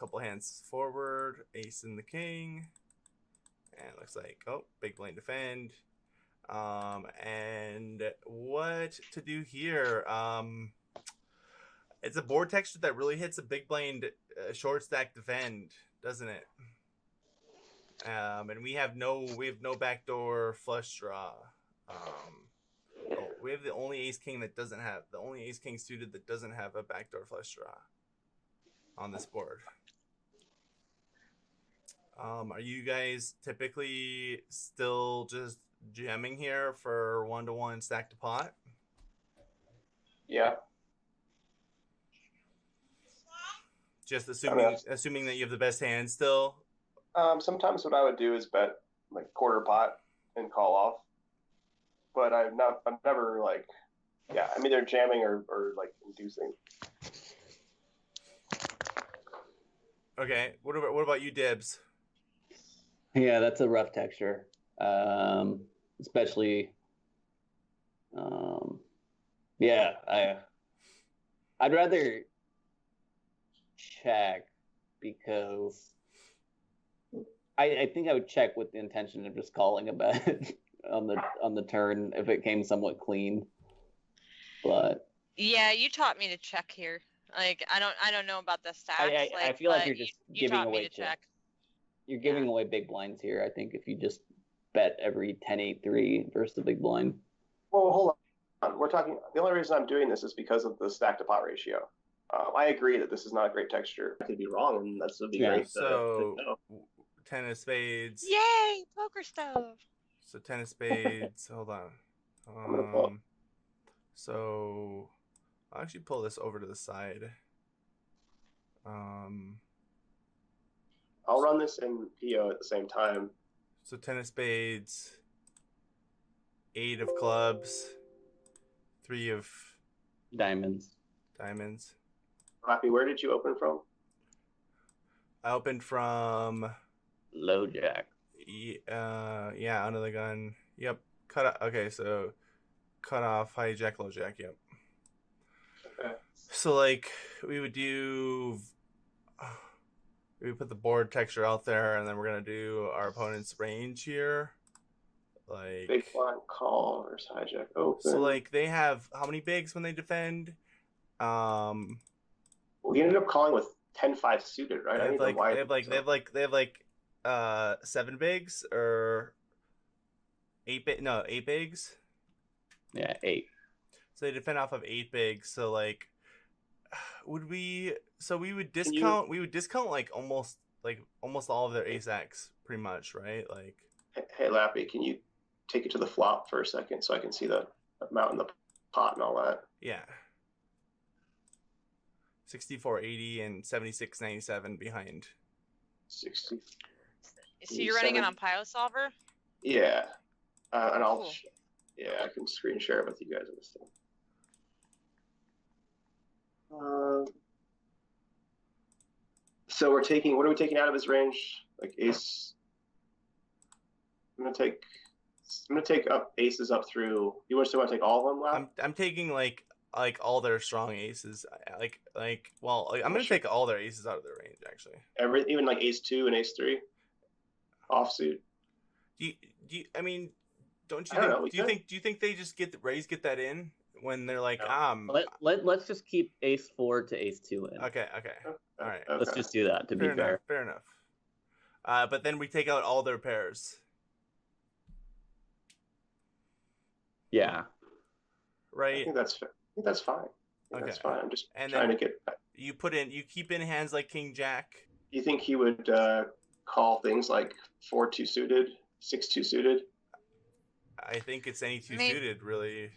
couple hands forward. Ace and the king. And it looks like, big blind defend. And what to do here? It's a board texture that really hits a big blind short stack defend, doesn't it? And we have no backdoor flush draw. We have the only ace king suited that doesn't have a backdoor flush draw on this board. Are you guys typically still just jamming here for 1-to-1 stack to pot? Yeah. Just assuming that you have the best hand still. Sometimes what I would do is bet like quarter pot and call off, but I'm never like, I'm either jamming or like inducing. Okay, what about you, Dibs? Yeah, that's a rough texture, especially. I'd rather check because I think I would check with the intention of just calling a bet on the turn if it came somewhat clean. But yeah, you taught me to check here. Like I don't know about the stacks. I feel like you're just giving away check. You're giving away big blinds here. I think if you just bet every 10-8-3 versus the big blind. Well, hold on. We're talking. The only reason I'm doing this is because of the stack to pot ratio. I agree that this is not a great texture. I could be wrong, and that's would be great. So, 10 of spades. Yay, poker stove. So 10 of spades. Hold on. So I'll actually pull this over to the side. I'll run this in PO at the same time. So 10 of spades, 8 of clubs, 3 of diamonds. Lappy, where did you open from? I opened from low jack. Yeah, under the gun. Yep. Cut off. Okay, so cut off high jack, low jack. Yep. Okay. So like we would put the board texture out there, and then we're gonna do our opponent's range here. Like big blind call versus hijack open. So like they have how many bigs when they defend? We ended up calling with 10-5 suited, right? They have 7 bigs or 8 bigs. Yeah, 8. So they defend off of 8 bigs. So like, we would discount like almost all of their ace X pretty much, right? Like, hey Lappy, can you take it to the flop for a second so I can see the amount in the pot and all that? Yeah. 64.80 and 76.97 behind. 60. So you're running it on Pio Solver? Yeah. And I'll cool. I can screen share it with you guys in this thing. So what are we taking out of his range? Like ace. I'm gonna take up aces up through. You still want to take all of them, Lap? I'm taking like all their strong aces. I'm gonna take all their aces out of their range actually. Even like ace 2 and ace 3 offsuit. Do you think they just get that in when they're like let's just keep ace 4 to ace 2 in. Okay. All right. Okay. Let's just do that to be fair. Fair enough. But then we take out all their pairs. Yeah. Right. I think that's fair. I think that's fine. That's fine. I'm just trying to get. You keep in hands like King Jack. You think he would call things like 4-2 suited, 6-2 suited? I think it's any 2 suited, really.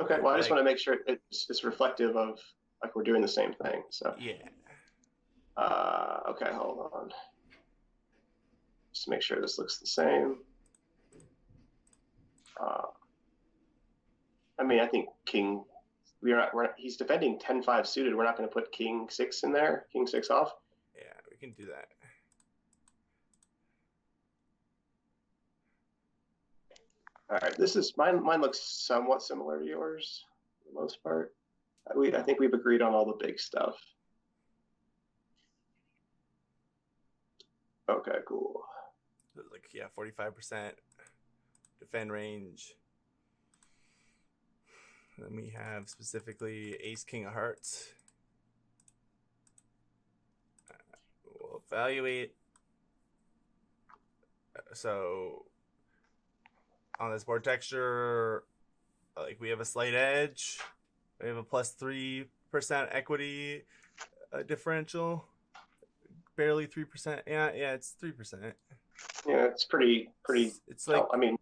Okay. Well, I just want to make sure it's reflective of like we're doing the same thing. So. Yeah. Okay. Hold on. Just to make sure this looks the same. I think King. He's defending 10-5 suited. We're not going to put King 6 in there. King 6 off. Yeah, we can do that. All right, this is mine. Mine looks somewhat similar to yours for the most part. I think we've agreed on all the big stuff. Okay, cool. Like, yeah, 45% defend range. Then we have specifically Ace King of Hearts. We'll evaluate. So on this board texture, like we have a slight edge. We have a plus 3% equity differential. Barely 3%. Yeah, it's 3%. Yeah, it's pretty. It's like, I mean,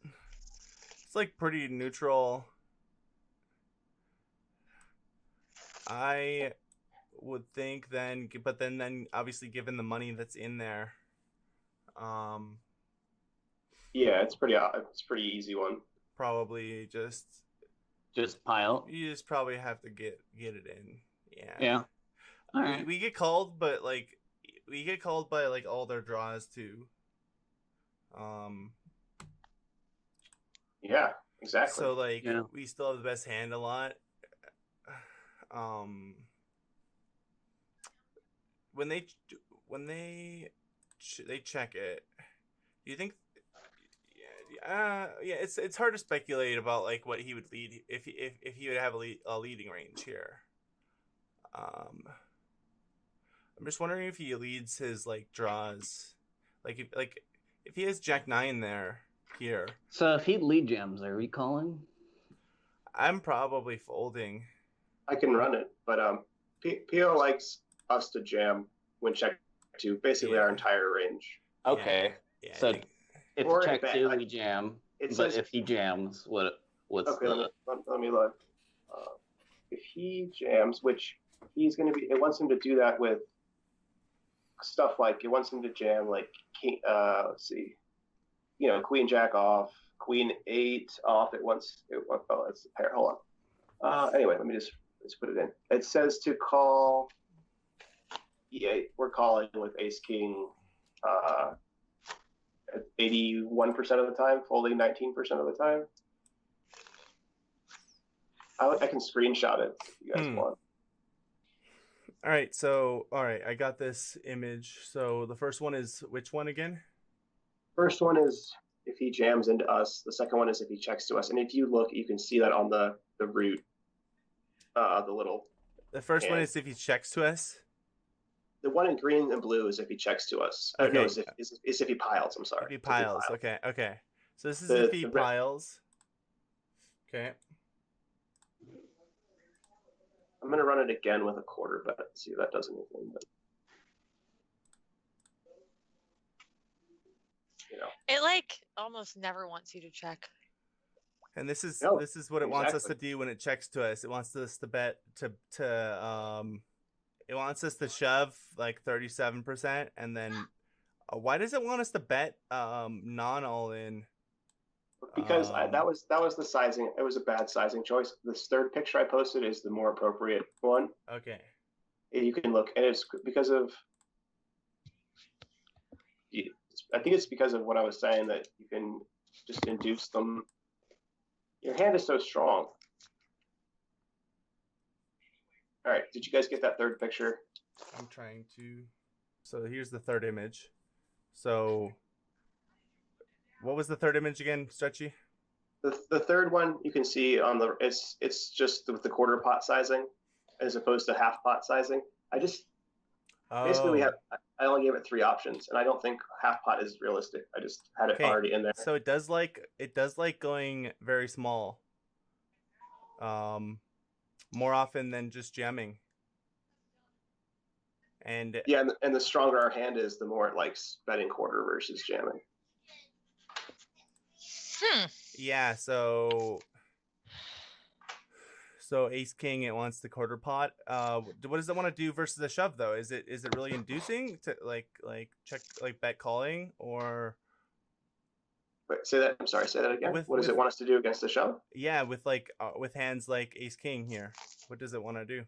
it's like pretty neutral. I would think then, but then obviously given the money that's in there, yeah, it's pretty easy one. probably just pile. you just probably have to get it in. Yeah. Yeah. All right. We get called, but like we get called by like all their draws too. Yeah, exactly. So like Yeah. we still have the best hand a lot. When they check it, do you think? Yeah, it's hard to speculate about like what he would lead if he would have a leading range here. I'm just wondering if he leads his like draws, like if he has Jack 9 there here. So if he lead jams, are we calling? I'm probably folding. I can run it, but Pio likes us to jam when check to basically our entire range. Okay. Yeah, So if Or check bet, 2 we jam, It but says if he jams, what's okay. the? Let me look. If he jams, which he's going to be, it wants him to do that with stuff like it wants him to jam like king. Let's see, Queen Jack off, Queen 8 off. Oh, that's the pair. Hold on. Anyway, let me just put it in. It says to call. Yeah, we're calling with Ace King. 81% of the time, folding 19% of the time. I can screenshot it if you guys want. All right, I got this image. So the first one is which one again? First one is if he jams into us. The second one is if he checks to us. And if you look, you can see that on the root, the little. The first one is if he checks to us. The one in green and blue is if he checks to us. Okay. No, is if he piles. I'm sorry. If he piles. Okay. So this is The- if he the red- piles. Okay. I'm gonna run it again with a quarter bet. See if that does anything. But, It like almost never wants you to check. And this is No, what it wants us to exactly. do when it checks to us. It wants us to bet it wants us to shove like 37%, and then why does it want us to bet non all in? because that was the sizing. It was a bad sizing choice. This third picture I posted is the more appropriate one. Okay. You can look, and it's because of. I think it's because of what I was saying that you can just induce them. Your hand is so strong. All right, did you guys get that third picture? I'm trying to. So here's the third image. So what was the third image again, Stretchy? The third one you can see on the it's just with the quarter pot sizing as opposed to half pot sizing. Basically I only gave it 3 options, and I don't think half pot is realistic. I just had it already in there. So it does like going very small. More often than just jamming. And yeah, and the stronger our hand is, the more it likes betting quarter versus jamming. Yeah, so Ace King, it wants the quarter pot. What does it want to do versus a shove though? Is it really inducing to like check like bet calling or? Wait, say that. I'm sorry. Say that again. What does it want us to do against the shove? Yeah, with with hands like Ace King here. What does it want to do?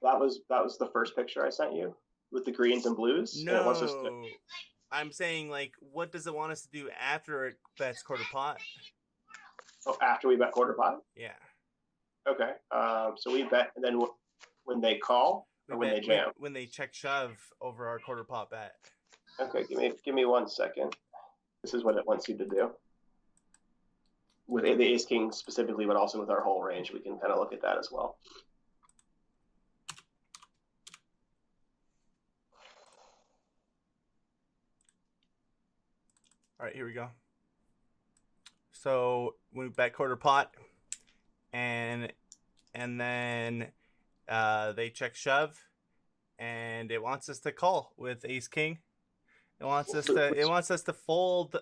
That was the first picture I sent you with the greens and blues. No, and it wants us to... I'm saying like, what does it want us to do after it bets quarter pot? Oh, after we bet quarter pot? Yeah. Okay. So we bet, and then when they call, or when they jam? When they check shove over our quarter pot bet. Okay, give me 1 second. This is what it wants you to do. With the ace king specifically, but also with our whole range, we can kind of look at that as well. All right, here we go. So we bet quarter pot, and then they check shove, and it wants us to call with ace king. It wants us to fold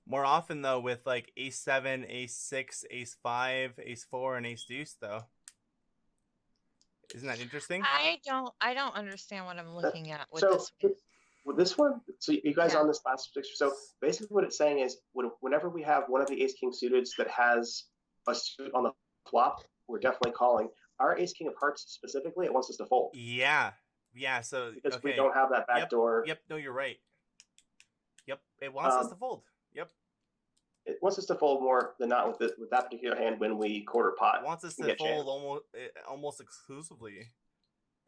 more often though, with like ace 7, ace 6, ace 5, ace 4, and ace deuce though. Isn't that interesting? I don't understand what I'm looking at with So this one. with this one, so you guys on this last picture. So basically, what it's saying is, whenever we have one of the ace king suiteds that has a suit on the flop, we're definitely calling. Our ace king of hearts specifically, it wants us to fold. Yeah. So Because we don't have that back door. Yep. No, you're right. Yep. It wants us to fold. Yep. It wants us to fold more than not with that particular hand when we quarter pot. It wants us to fold almost exclusively,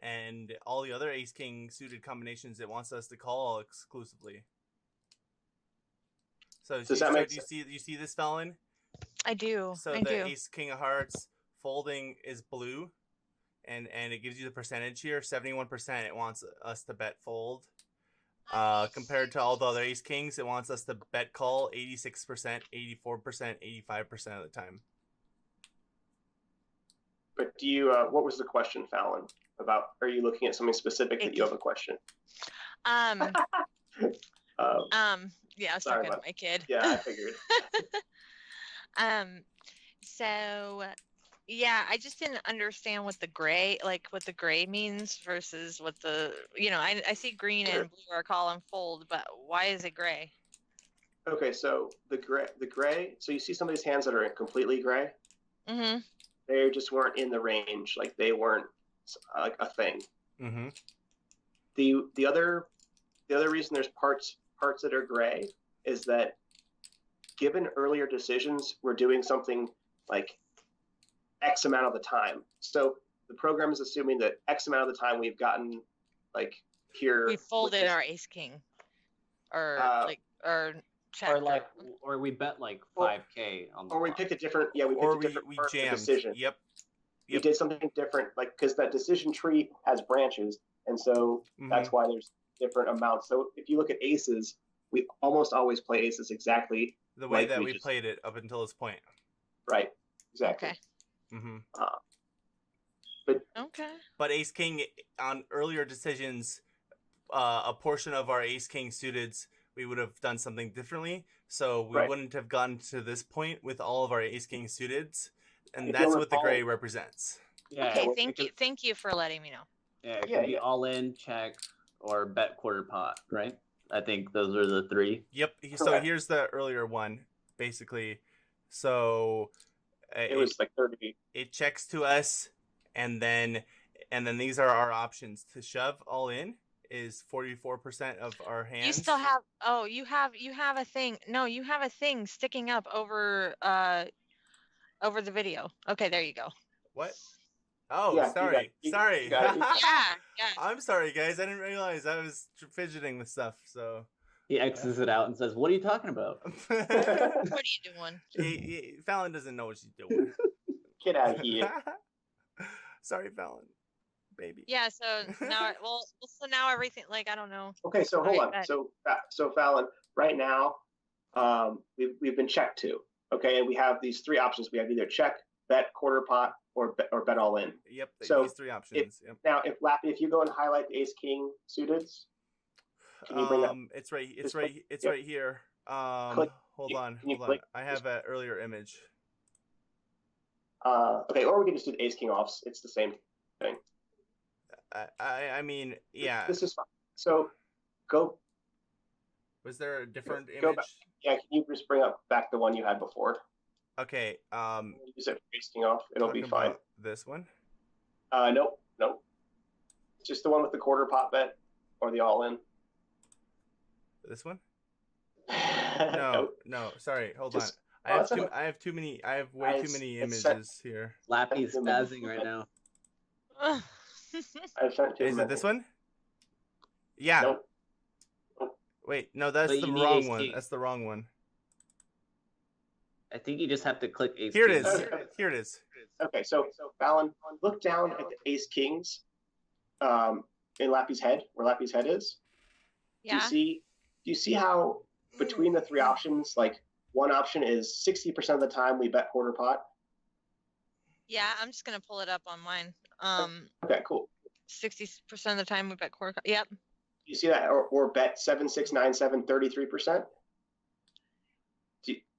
and all the other ace king suited combinations it wants us to call exclusively. So does that make sense? You see this, Felon? I do. So ace king of hearts folding is blue, and it gives you the percentage here. 71% it wants us to bet fold. Compared to all the other ace kings, it wants us to bet call 86%, 84%, 85% of the time. But do you? What was the question, Fallon? About? Are you looking at something specific that you have a question? Yeah, I was talking to my kid. Yeah, I figured. So yeah, I just didn't understand what the gray means versus what the, I see green and blue are call and fold, but why is it gray? Okay, so the gray. So you see some of these hands that are completely gray. Mm-hmm. They just weren't in the range, like they weren't like a thing. Mm-hmm. The other reason there's parts that are gray is that given earlier decisions, we're doing something like X amount of the time. So the program is assuming that X amount of the time we've gotten like here. We folded our ace king, or checked, or we bet like 5K on the or we picked a different. Yeah, we picked a different part of the decision. Yep. We did something different, like because that decision tree has branches, and so that's why there's different amounts. So if you look at aces, we almost always play aces exactly the way that we played it up until this point. Right. Exactly. Okay. Mm-hmm. But ace king on earlier decisions, a portion of our ace king suiteds we would have done something differently, so we wouldn't have gotten to this point with all of our ace king suiteds, and that's what the gray represents. Yeah. Okay, thank you for letting me know. Yeah, it could be all in, check, or bet quarter pot, right? I think those are the three. Yep. So here's the earlier one, basically. So it was like 30. It checks to us, and then these are our options. To shove all in is 44% of our hands. You still have you have a thing. No, you have a thing sticking up over the video. Okay, there you go. What? Oh, yeah, sorry. Yeah. I'm sorry, guys. I didn't realize I was fidgeting with stuff. So he X's it out and says, "What are you talking about?" What are you doing? Fallon doesn't know what she's doing. Get out of here. Sorry, Fallon, baby. Yeah. So now, so now everything, like, I don't know. Okay, so hold on. So Fallon, right now, we've been checked to. Okay, and we have these three options. We have either check, bet, quarter pot, or bet all in. Yep. So these three options. Now, if Lappy, if you go and highlight the ace king suiteds, can you bring that? It's right here. Hold on. I have an earlier image. Okay, or we can just do the ace king offs. It's the same thing. I mean, yeah. This is fine. So go. Was there a different image? Go back. Yeah, can you just bring up back the one you had before? Okay. Use it for ace king off. It'll be fine. This one? Nope. Just the one with the quarter pot bet or the all in. This one? No. Sorry, hold on. I have too many. I have way too many images here. Lappy's spazzing right now. I sent it to Is him. it this one? Yeah. Nope. Wait, no, that's But the you need wrong ace one. king. That's the wrong one. I think you just have to click ace. Here it king. is. Okay. Here it is. Okay, so Fallon, look down at the ace kings in Lappy's head, where Lappy's head is. Yeah. Do you see how between the three options, like one option is 60% of the time we bet quarter pot? Yeah, I'm just gonna pull it up on mine. Okay, cool. 60% of the time we bet quarter. Yep. You see that? Or bet 7, 6, 9, 7, 33%?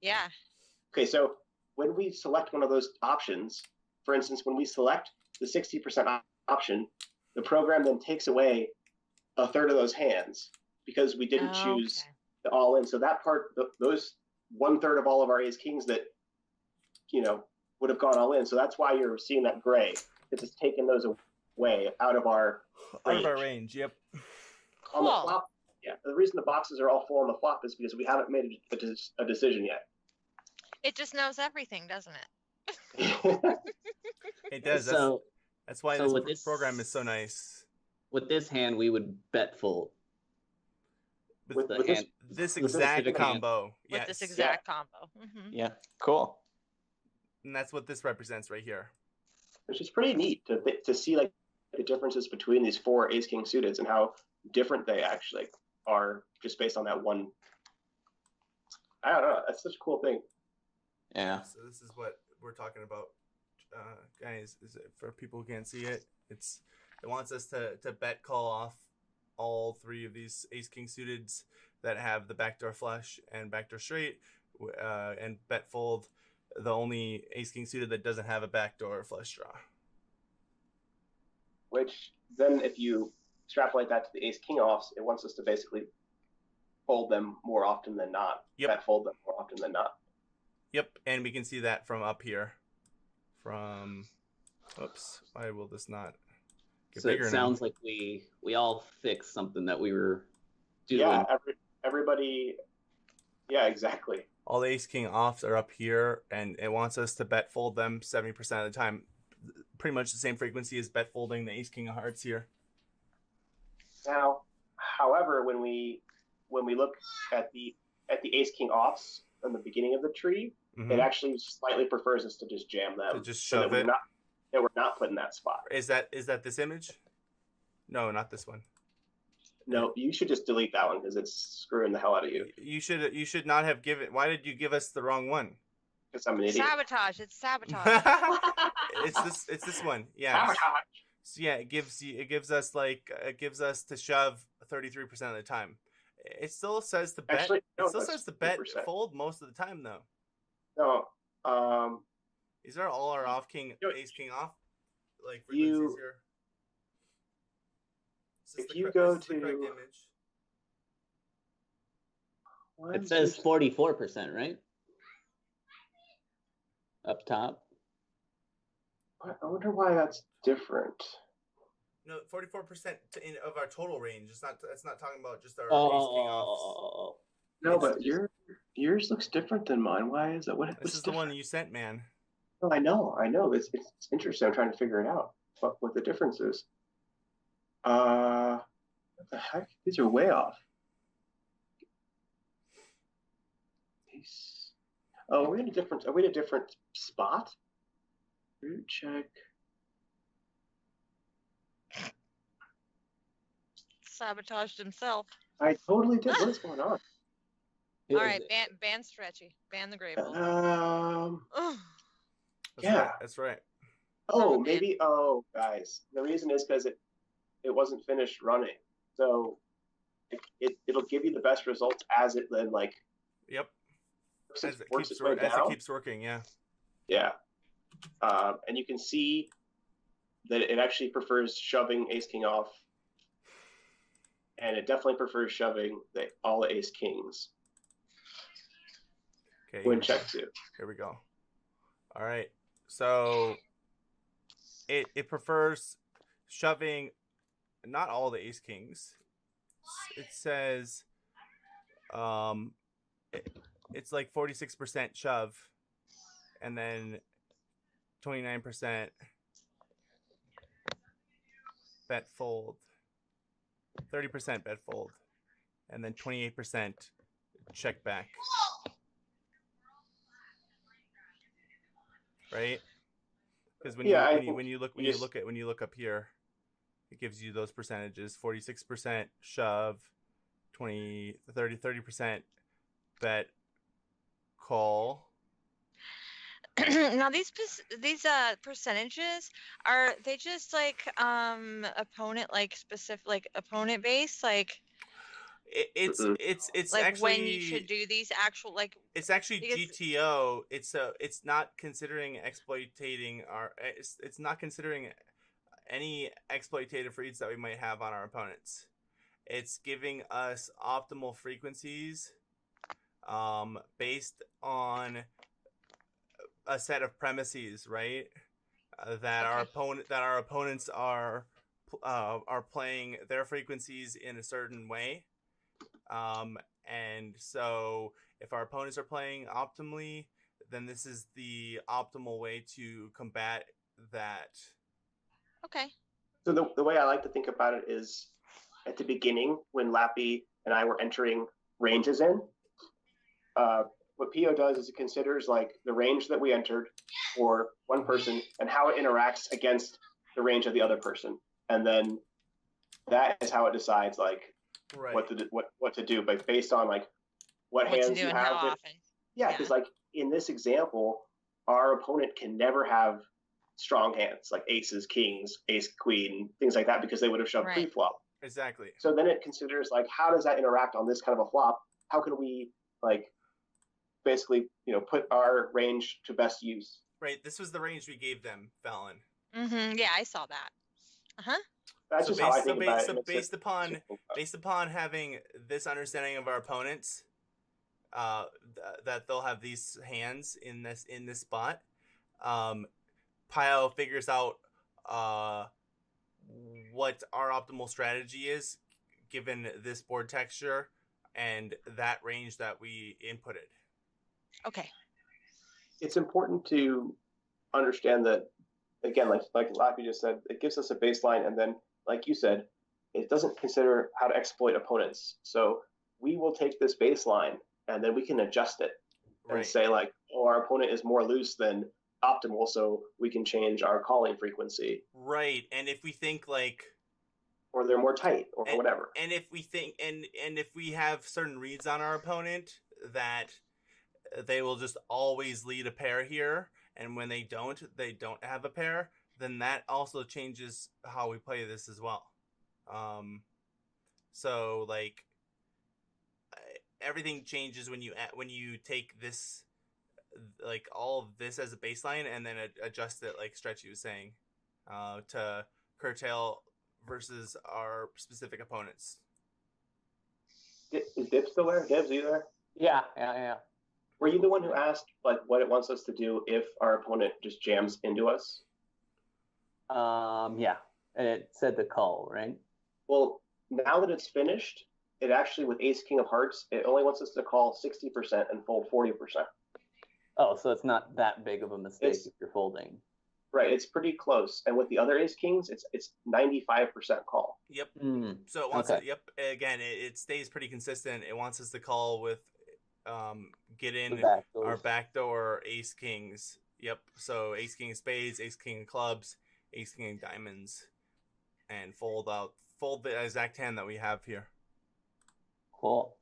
Yeah. Okay, so when we select one of those options, for instance, when we select the 60% option, the program then takes away a third of those hands because we didn't choose the all in. So that part, those 1/3 of all of our ace kings that, would have gone all in. So that's why you're seeing that gray. It's just taking those away out of our range. Yep. On the flop, yeah. The reason the boxes are all full on the flop is because we haven't made a decision yet. It just knows everything, doesn't it? It does. So that's why this program is so nice. With this hand, we would bet full. With this exact combo. With this exact combo. Mm-hmm. Yeah, cool. And that's what this represents right here. Which is pretty neat to see like the differences between these 4 ace king suiteds and how different they actually are just based on that one. I don't know. That's such a cool thing. Yeah. So this is what we're talking about, guys. For people who can't see it, it wants us to bet call off all 3 of these ace king suiteds that have the backdoor flush and backdoor straight, and bet fold the only ace king suited that doesn't have a backdoor flush draw. Which then, if you extrapolate that to the ace king offs, it wants us to basically fold them more often than not. Yep. Bet fold them more often than not. Yep, and we can see that from up here. Oops, why will this not get So bigger it sounds like we all fixed something that we were doing. Yeah, everybody. Yeah, exactly. All the ace king offs are up here, and it wants us to bet fold them 70% of the time. Pretty much the same frequency as bet folding the ace king of hearts here. Now, however, when we look at the ace king offs in the beginning of the tree, it actually slightly prefers us to just jam them. To just shove it. That we're not put in that spot. Is that this image? No, not this one. No, you should just delete that one because it's screwing the hell out of you. You should not have given. Why did you give us the wrong one? Because I'm an idiot. Sabotage. It's sabotage. It's this one. Yeah. Sabotage. So yeah, it gives us to shove 33% of the time. It still says to bet. Actually, no, it still says to bet 50%. fold most of the time though. No. These are all our off king, ace king off, like You- frequencies here. If you go this is the correct to- image. It says 44%, right? Up top. I wonder why that's different. No, 44% of our total range. It's not. That's not talking about just our ace king offs. Oh. No, but yours looks different than mine. Why is that? This is the one you sent, man. Oh, I know. It's interesting. I'm trying to figure it out. What the difference is. What the heck? These are way off. Oh, are we in a different spot? Root check. Sabotaged himself. I totally did. What is going on? All right, ban Stretchy. Ban the gray ball. That's right. Oh, maybe. Oh, guys, the reason is because it wasn't finished running, so it'll give you the best results as it then like. Yep. As it keeps working, yeah. Yeah, and you can see that it actually prefers shoving ace king off, and it definitely prefers shoving all the ace kings. Okay. Win check too. Here we go. All right. So it prefers shoving not all the ace kings. It says it's like 46% shove and then 29% bet fold, 30% bet fold, and then 28% check back. Right? Because when you look up here, it gives you those percentages: 46% shove, 30% bet call. Now these percentages, are they just like opponent like specific, like opponent based, like It's like actually when you should do these actual like it's actually because- GTO. It's not considering exploitating it's not considering any exploitative reads that we might have on our opponents. It's giving us optimal frequencies based on a set of premises, right? That our opponents are playing their frequencies in a certain way. And so if our opponents are playing optimally, then this is the optimal way to combat that. Okay. So the way I like to think about it is at the beginning when Lappy and I were entering ranges in, what PO does is it considers like the range that we entered for one person and how it interacts against the range of the other person. And then that is how it decides like what to do, but based on like what hands you have. How often. Yeah, because like in this example, our opponent can never have strong hands like aces, kings, ace, queen, things like that, because they would have shoved pre-flop. Exactly. So then it considers like how does that interact on this kind of a flop? How can we like basically put our range to best use? Right. This was the range we gave them, Fallon. Yeah, I saw that. That's just how I think about it. So based upon having this understanding of our opponents, that they'll have these hands in this spot, Pio figures out what our optimal strategy is given this board texture and that range that we inputted. Okay. It's important to understand that, again, like Lappy just said, it gives us a baseline, and then, like you said, it doesn't consider how to exploit opponents. So we will take this baseline, and then we can adjust it and say, like, oh, our opponent is more loose than optimal, so we can change our calling frequency. Right, and if we think, like... Or they're more tight, or whatever. And if we think, and if we have certain reads on our opponent that they will just always lead a pair here, and when they don't have a pair, then that also changes how we play this as well. So like everything changes when you take this, like all of this as a baseline, and then adjust it, like Stretchy was saying, to curtail versus our specific opponents. Is Dib still there? Dibs, are you there? Yeah. Were you the one who asked like what it wants us to do if our opponent just jams into us? Yeah. And it said the call, right? Well, now that it's finished, it actually, with Ace King of Hearts, it only wants us to call 60% and fold 40%. Oh, so it's not that big of a mistake if you're folding. Right, it's pretty close. And with the other Ace Kings, it's 95% call. Yep. So it wants again, it stays pretty consistent. It wants us to call with get in our backdoor Ace Kings. Yep. So Ace King of Spades, Ace King of Clubs, Ace King of Diamonds, and fold the exact hand that we have here. Cool.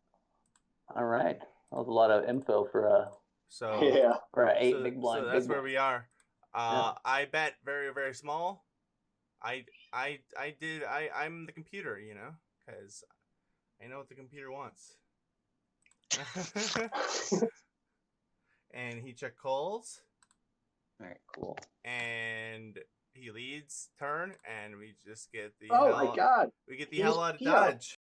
All right. That was a lot of info for a for an 8 big blind. So that's where we are. I bet very, very small. I'm the computer, because I know what the computer wants. And he check calls. All right, cool. And he leads turn, and we just get the my god! We get the hell out of dodge.